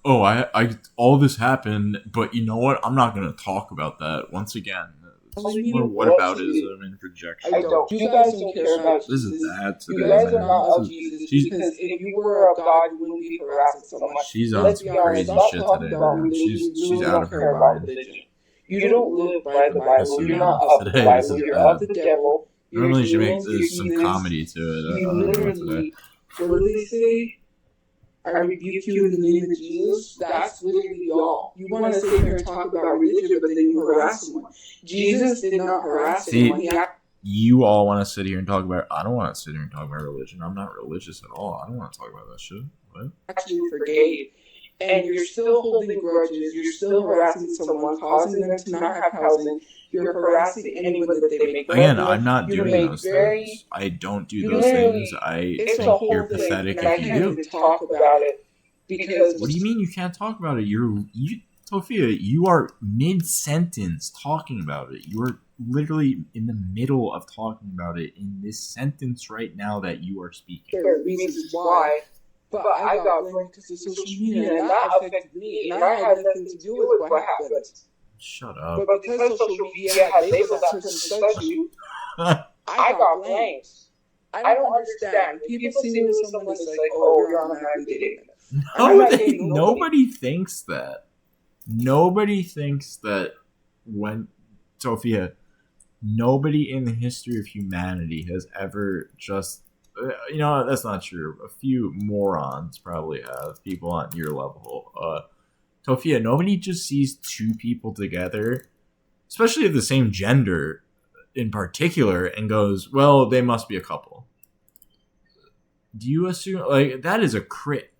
"Oh, I all this happened, but you know what? I'm not going to talk about that." Once again, what about ism and projection? I don't. You guys don't care about this is bad today. You guys are not of Jesus because if you were of God, you wouldn't be harassing so much. She's on some crazy shit today, man. She's out of her mind. You don't live by the Bible. You're not of the Bible. You're of the devil. Normally she makes some comedy to it. You literally, what do they say? I rebuke you in the name of Jesus. That's literally y'all. You want to sit here and talk about religion, but then you harass someone. Jesus did not harass anyone. You all want to sit here and talk about... I don't want to sit here and talk about religion. I'm not religious at all. I don't want to talk about that shit. What? Actually forgave. And you're still holding grudges. You're still harassing someone, causing them to not have housing. You're harassing anyone that they make. Again, I'm not doing those things. I don't do those things. I think you're pathetic if you do. Talk about it because what do you mean you can't talk about it? Tophia, you are mid-sentence talking about it. You are literally in the middle of talking about it in this sentence right now that you are speaking. There are reasons why. But I got blamed because of social media, and that affected me, and I had nothing to do with what happened. Shut up. But because social media had labeled that person studchu, I got blamed. I don't understand. People see me with someone that's like, oh, you're automatically dating them. Nobody thinks that. Nobody thinks that when... Tophia, nobody in the history of humanity has ever just... that's not true. A few morons probably have, people on your level. Tophia, nobody just sees two people together, especially of the same gender in particular, and goes, well, they must be a couple. Do you assume, that is a crit.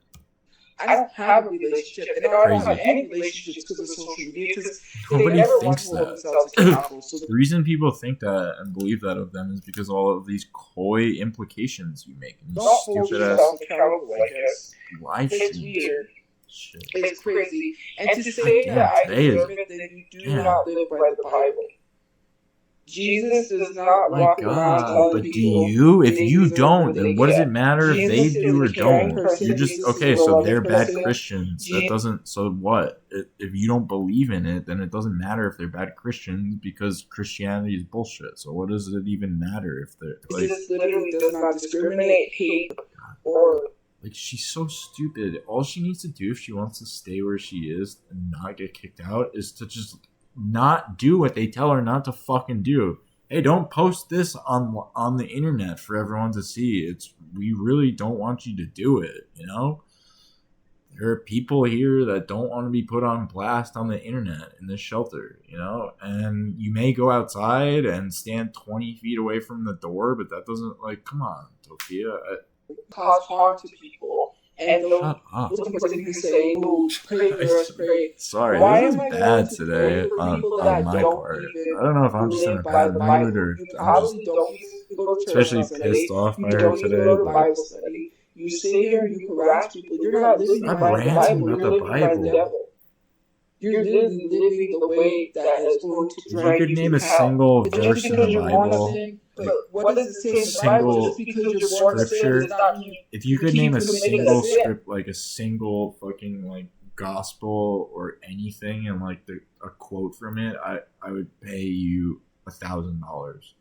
I don't have a relationship, and I don't have any relationships because of social media. Because Nobody thinks hold that. themselves accountable. So The reason people think that and believe that of them is because all of these coy implications you make and don't hold stupid ass yourself accountable, I guess. live It's streams. weird. Shit. It's crazy. And to say that I deserve it, then you do not live by the Bible. Jesus does not walk around telling but people. do you? If you don't, then what does it matter if they do or don't? You're just okay. So they're bad Christians. That doesn't. So what? If you don't believe in it, then it doesn't matter if they're bad Christians because Christianity is bullshit. So what does it even matter if they're like? Jesus literally does not discriminate, hate, or. Like, she's so stupid. All she needs to do if she wants to stay where she is and not get kicked out is to just not do what they tell her not to fucking do. Hey, don't post this on the internet for everyone to see. We really don't want you to do it, you know? There are people here that don't want to be put on blast on the internet in this shelter, you know? And you may go outside and stand 20 feet away from the door, but that doesn't, like, come on, Tophia. Cause harm to people. And shut up. Say, pray. Sorry, why this is bad today on my part. I don't know if I'm just in a bad mood or I'm just especially pissed off by her today. But you sit here and you harass people. You're not living by the Bible. You're living by the devil. You're literally living the way that is going to drag you. Could name a single verse in the Bible. But what does it say in the Bible? Just because you're born a sin, if you could name a single script, like a single fucking like gospel or anything, and like a quote from it, I would pay you $1,000.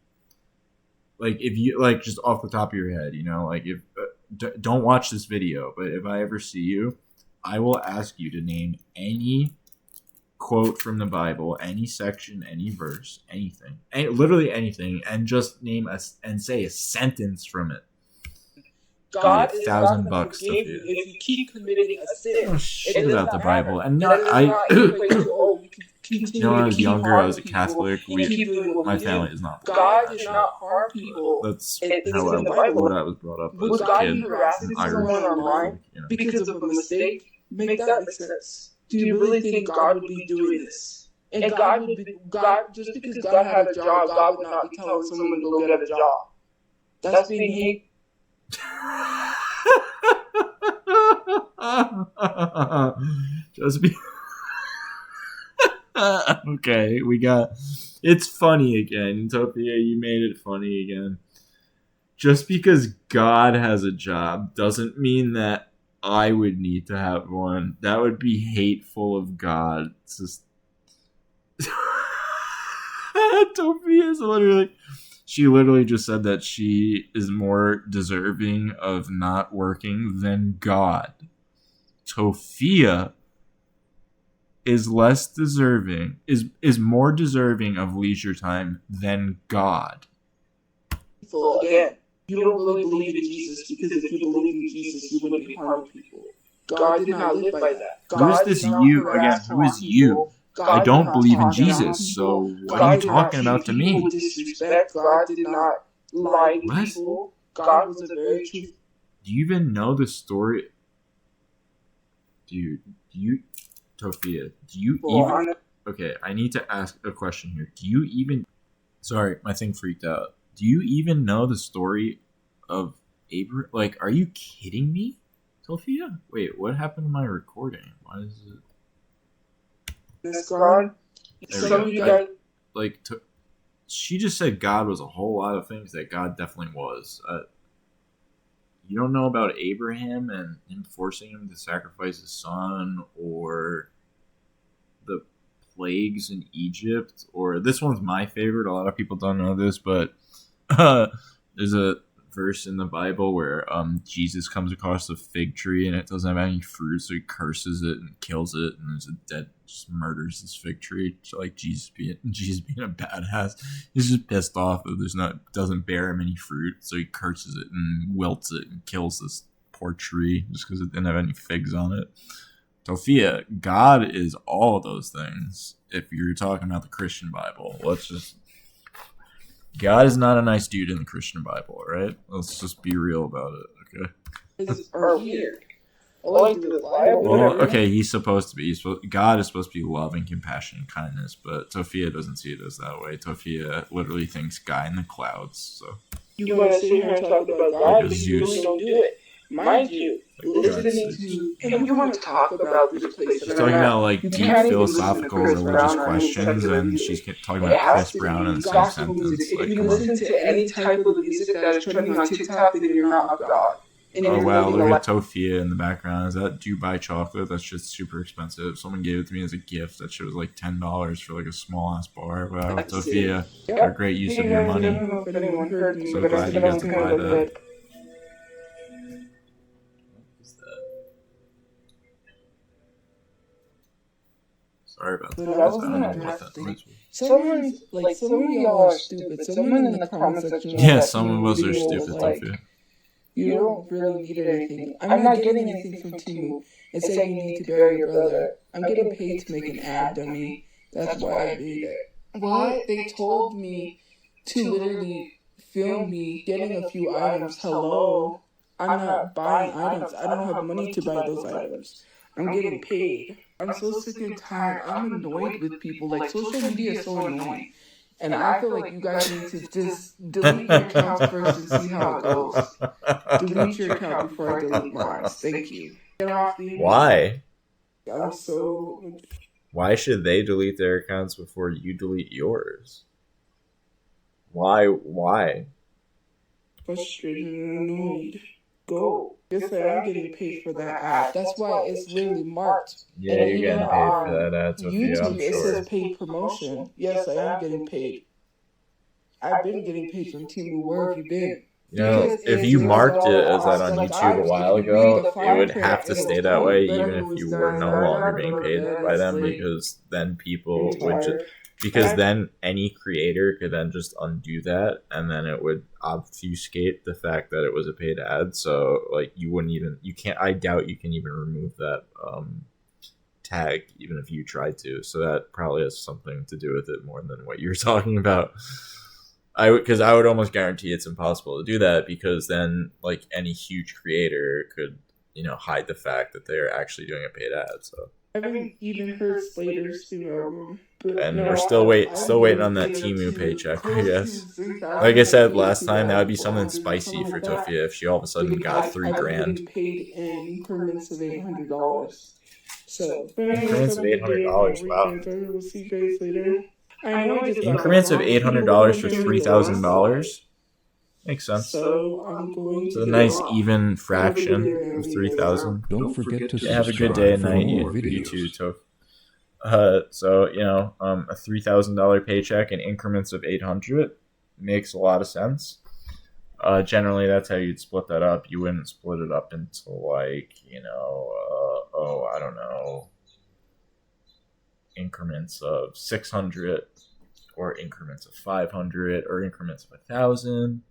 Like if you like just off the top of your head, you know, like if don't watch this video, but if I ever see you, I will ask you to name any quote from the Bible, any section, any verse, anything, literally anything, and just name and say a sentence from it. God is $1,000 forgive you if you keep committing a sin. Oh, shit about the Bible, and not I. You know, when I was younger, I was a Catholic. My family is not. God does not harm people. That's how I was brought up as a kid. Harassing someone online because of a mistake? Make that make sense. Do you really think God would be doing this? And God just because God had a job, God would not be telling someone to go get a job. That's being hate. Just be okay. It's funny again, Tophia. You made it funny again. Just because God has a job doesn't mean that I would need to have one. That would be hateful of God. It's just Tophia is literally. She literally just said that she is more deserving of not working than God. Tophia is less deserving, is more deserving of leisure time than God. Again, you don't really believe in Jesus because if you believe in Jesus, you wouldn't be harming people. God did not live by that. Who is this you? Again, who is you? I don't believe in Jesus, so what are you talking about to me? Disrespect. God did not lie to people. God was a very true. Do you even know the story? Dude, Tophia, do you even... Okay, I need to ask a question here. Do you even... Sorry, my thing freaked out. Do you even know the story of Abraham? Like, are you kidding me, Tophia? Wait, what happened to my recording? Why is it... She just said God was a whole lot of things that God definitely was. You don't know about Abraham and him forcing him to sacrifice his son, or the plagues in Egypt, or this one's my favorite. A lot of people don't know this, but there's a verse in the Bible where Jesus comes across a fig tree and it doesn't have any fruit, so he curses it and kills it, and there's a dead, just murders this fig tree. So like Jesus being a badass, he's just pissed off that doesn't bear him any fruit, so he curses it and wilts it and kills this poor tree just because it didn't have any figs on it. Tophia, God is all of those things. If you're talking about the Christian Bible, God is not a nice dude in the Christian Bible, right? Let's just be real about it, okay? Are weird. All I do is lie. Well, okay, he's supposed to be. God is supposed to be love and compassion and kindness, but Tophia doesn't see it as that way. Tophia literally thinks guy in the clouds. So you want to sit here and talk about God, but you really don't do it. Mind you, listening to, and you want to talk about this place. She's talking about like deep philosophical religious questions, and she's talking about Chris Brown in the same sentence. If you listen to any type of music that is trending on TikTok, then you're not of God. Oh wow, look at Tophia in the background. Is that Dubai chocolate? That's just super expensive. Someone gave it to me as a gift. That shit was like $10 for like a small ass bar. Wow, Tophia, a great use of your money. So glad you got to buy that. Sorry about that. I don't know what that noise was. Some of y'all are stupid. Someone in the comment section. Yeah, some of us are stupid, Tophia. You don't really need anything. I'm not getting anything from Timu. It's saying you need to bury your brother. I'm getting paid to make an ad, dummy. That's why I did it. What? They told me to literally film me getting a few items. Hello? I'm not buying items. I don't have money to buy those items. I'm getting paid. I'm so sick and tired. I'm annoyed with people. Like, social media is so annoying. And I feel like you guys need to just delete your accounts first and see how it goes. Delete your account before I delete mine. Thank you. Why? I'm so... Why should they delete their accounts before you delete yours? Why? Frustrated and annoyed. Go. Yes, I am getting paid for that ad. That's why it's literally marked. Yeah, you're getting paid for that ad, Tophia, YouTube, I'm it sure. says paid promotion. Yes, I am getting paid. I've been getting paid from Timu. Where have you been? You know, if you marked it as that on YouTube a while ago, it would have to stay that way even if you were no longer being paid by them, because then people would just... Because then any creator could then just undo that, and then it would obfuscate the fact that it was a paid ad. So, like, I doubt you can even remove that tag, even if you tried to. So that probably has something to do with it more than what you're talking about. Because I would almost guarantee it's impossible to do that, because then, like, any huge creator could, hide the fact that they're actually doing a paid ad. So I haven't even heard Slater's new album. And we're still waiting on that Timu paycheck, I guess. Like I said last time, that would be something spicy for Tophia if she all of a sudden got $3,000. I'm paid in increments of $800. So increments of $800, wow. We'll see you guys later. Increments of $800 for $3,000? Makes sense. So it's a nice even fraction of 3,000. Don't forget to have a good day and night, you too, Toph. So a $3,000 paycheck in increments of 800 makes a lot of sense. Generally, that's how you'd split that up. You wouldn't split it up into I don't know, increments of 600, or increments of 500, or increments of 1,000,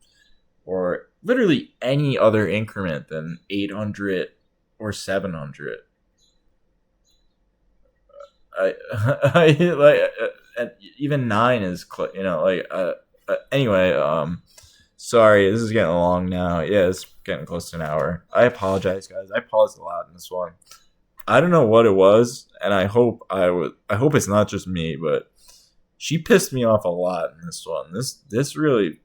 or literally any other increment than 800 or 700. Even 9 is anyway. Sorry, this is getting long now. Yeah, it's getting close to an hour. I apologize, guys. I paused a lot in this one. I don't know what it was, and I hope it's not just me, but she pissed me off a lot in this one. This really,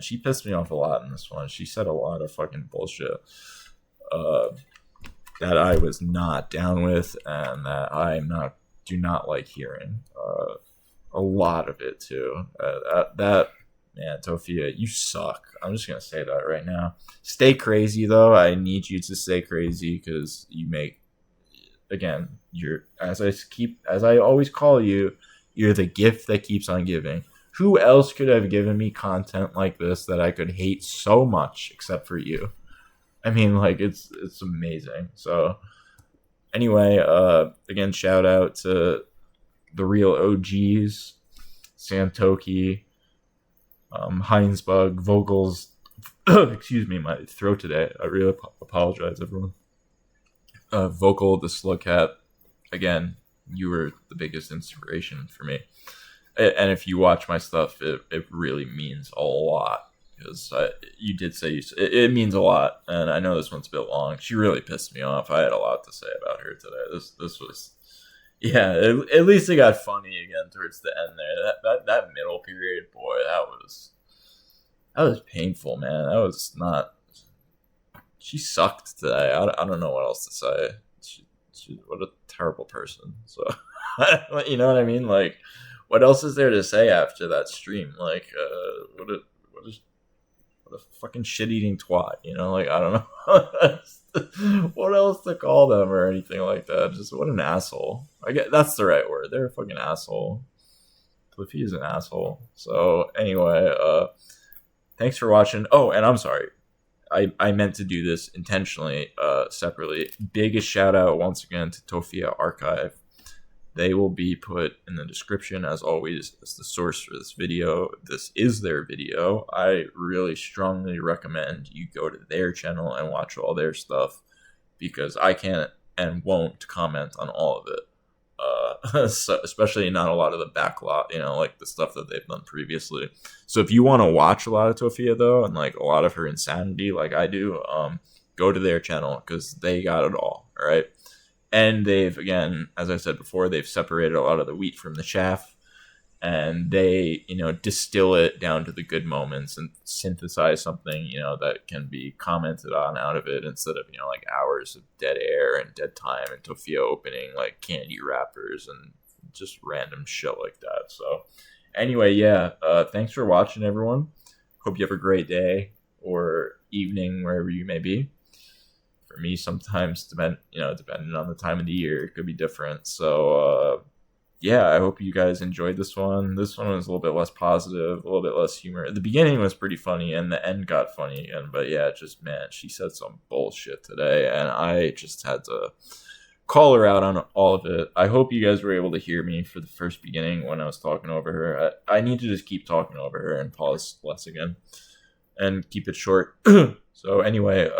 she pissed me off a lot in this one. She said a lot of fucking bullshit that I was not down with, and that do not like hearing. A lot of it too. Man, Tophia, you suck. I'm just gonna say that right now. Stay crazy though. I need you to stay crazy, because you make, again, as I always call you, you're the gift that keeps on giving. Who else could have given me content like this that I could hate so much except for you? I mean, like, it's amazing. So anyway, again, shout out to the real OGs, Santoki, Heinsbug, Vocals. Excuse me, my throat today. I really apologize, everyone. Vocal, the Slugcat. Again, you were the biggest inspiration for me. And if you watch my stuff, it really means a lot. because you did say it means a lot, and I know this one's a bit long. She really pissed me off. I had a lot to say about her today. This was, yeah. At least it got funny again towards the end there. That middle period, boy, that was painful, man. That was not. She sucked today. I don't know what else to say. She what a terrible person. So, you know what I mean? Like, what else is there to say after that stream? Like, what a fucking shit-eating twat, you know? Like, I don't know what else to call them or anything like that. Just what an asshole. I get that's the right word. They're a fucking asshole. Tophia is an asshole. So anyway, thanks for watching. Oh, and I'm sorry. I meant to do this intentionally, separately. Biggest shout out once again to Tophia Archive. They will be put in the description, as always, as the source for this video. This is their video. I really strongly recommend you go to their channel and watch all their stuff, because I can't and won't comment on all of it. So especially not a lot of the backlot, you know, like the stuff that they've done previously. So if you want to watch a lot of Tophia, though, and like a lot of her insanity, like I do, go to their channel, because they got it all right. And they've, again, as I said before, they've separated a lot of the wheat from the chaff, and they, you know, distill it down to the good moments and synthesize something, you know, that can be commented on out of it, instead of, you know, like hours of dead air and dead time and Tophia opening like candy wrappers and just random shit like that. So anyway, yeah, thanks for watching, everyone. Hope you have a great day or evening wherever you may be. For me, sometimes depending on the time of the year, it could be different. So yeah, I hope you guys enjoyed this one. This one was a little bit less positive, a little bit less humor. The beginning was pretty funny, and the end got funny again. But yeah, just, man, she said some bullshit today, and I just had to call her out on all of it. I hope you guys were able to hear me for the first beginning when I was talking over her. I need to just keep talking over her and pause less again and keep it short. So anyway,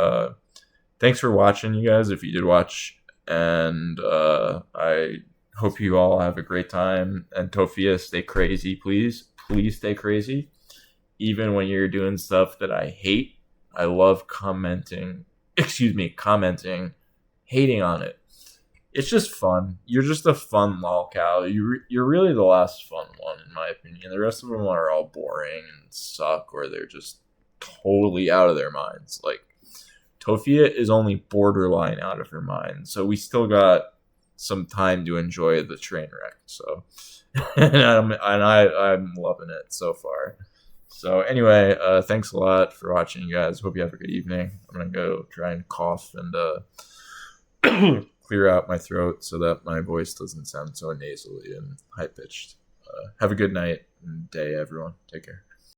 thanks for watching, you guys, if you did watch. And I hope you all have a great time. And Tophia, stay crazy, please. Please stay crazy. Even when you're doing stuff that I hate, I love commenting, hating on it. It's just fun. You're just a fun lolcow. You're really the last fun one, in my opinion. The rest of them are all boring and suck, or they're just totally out of their minds. Like, Tophia is only borderline out of her mind, so we still got some time to enjoy the train wreck. So, and I'm loving it so far. So anyway, thanks a lot for watching, you guys. Hope you have a good evening. I'm gonna go try and cough and clear out my throat so that my voice doesn't sound so nasally and high pitched. Have a good night and day, everyone. Take care.